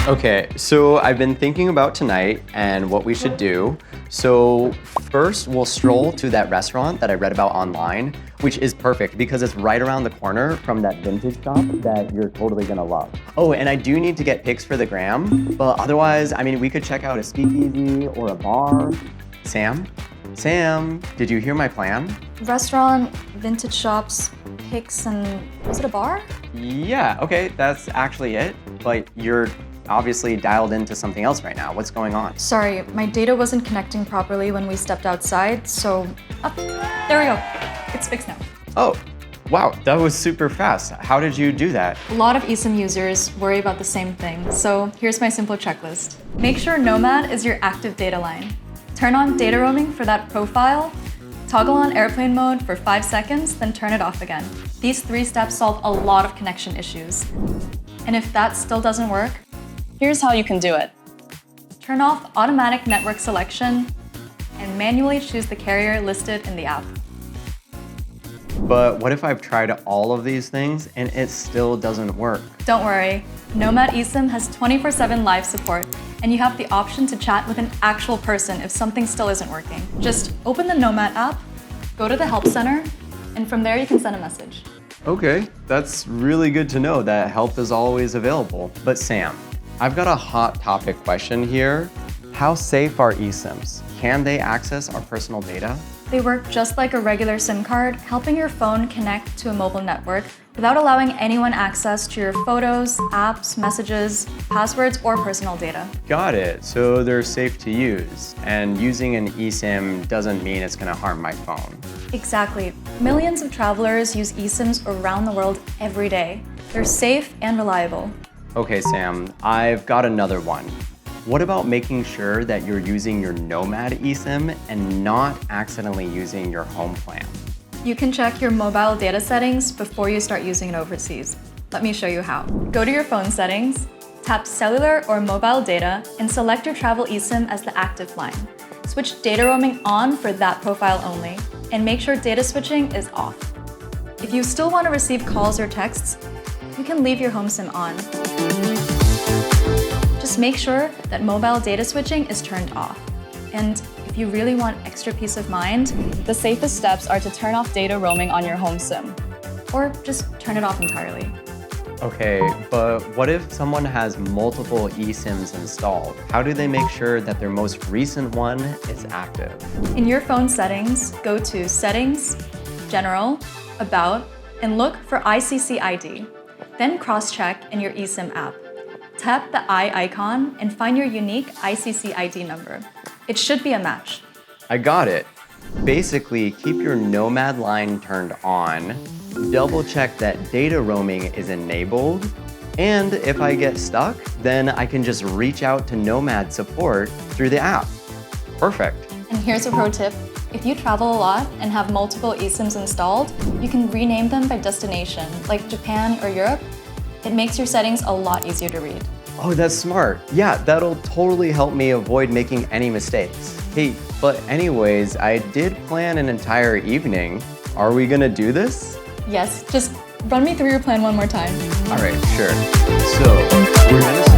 Okay, so I've been thinking about tonight and what we should do. So first, we'll stroll to that restaurant that I read about online, which is perfect because it's right around the corner from that vintage shop that you're totally gonna love. Oh, and I do need to get pics for the gram, but otherwise, I mean, we could check out a speakeasy or a bar. Sam, did you hear my plan? Restaurant, vintage shops, pics, and was it a bar? Yeah, okay, that's actually it, but you're obviously dialed into something else right now. What's going on? Sorry, my data wasn't connecting properly when we stepped outside, so there we go. It's fixed now. Oh, wow, that was super fast. How did you do that? A lot of eSIM users worry about the same thing, so here's my simple checklist. Make sure Nomad is your active data line. Turn on data roaming for that profile, toggle on airplane mode for 5 seconds, then turn it off again. These 3 steps solve a lot of connection issues. And if that still doesn't work, here's how you can do it. Turn off automatic network selection and manually choose the carrier listed in the app. But what if I've tried all of these things and it still doesn't work? Don't worry, Nomad eSIM has 24/7 live support, and you have the option to chat with an actual person if something still isn't working. Just open the Nomad app, go to the Help Center, and from there you can send a message. Okay, that's really good to know that help is always available. But Sam, I've got a hot topic question here. How safe are eSIMs? Can they access our personal data? They work just like a regular SIM card, helping your phone connect to a mobile network without allowing anyone access to your photos, apps, messages, passwords, or personal data. Got it. So they're safe to use. And using an eSIM doesn't mean it's gonna harm my phone. Exactly. Millions of travelers use eSIMs around the world every day. They're safe and reliable. Okay, Sam, I've got another one. What about making sure that you're using your Nomad eSIM and not accidentally using your home plan? You can check your mobile data settings before you start using it overseas. Let me show you how. Go to your phone settings, tap cellular or mobile data, and select your travel eSIM as the active line. Switch data roaming on for that profile only, and make sure data switching is off. If you still want to receive calls or texts, you can leave your home SIM on. Just make sure that mobile data switching is turned off. And if you really want extra peace of mind, the safest steps are to turn off data roaming on your home SIM, or just turn it off entirely. Okay, but what if someone has multiple eSIMs installed? How do they make sure that their most recent one is active? In your phone settings, go to Settings, General, About, and look for ICC ID. Then cross-check in your eSIM app. Tap the I icon and find your unique ICC ID number. It should be a match. I got it. Basically, keep your Nomad line turned on, double check that data roaming is enabled, and if I get stuck, then I can just reach out to Nomad support through the app. Perfect. And here's a pro tip. If you travel a lot and have multiple eSIMs installed, you can rename them by destination, like Japan or Europe. It makes your settings a lot easier to read. Oh, that's smart. Yeah, that'll totally help me avoid making any mistakes. Hey, but anyways, I did plan an entire evening. Are we gonna do this? Yes, just run me through your plan one more time. All right, sure. So we're gonna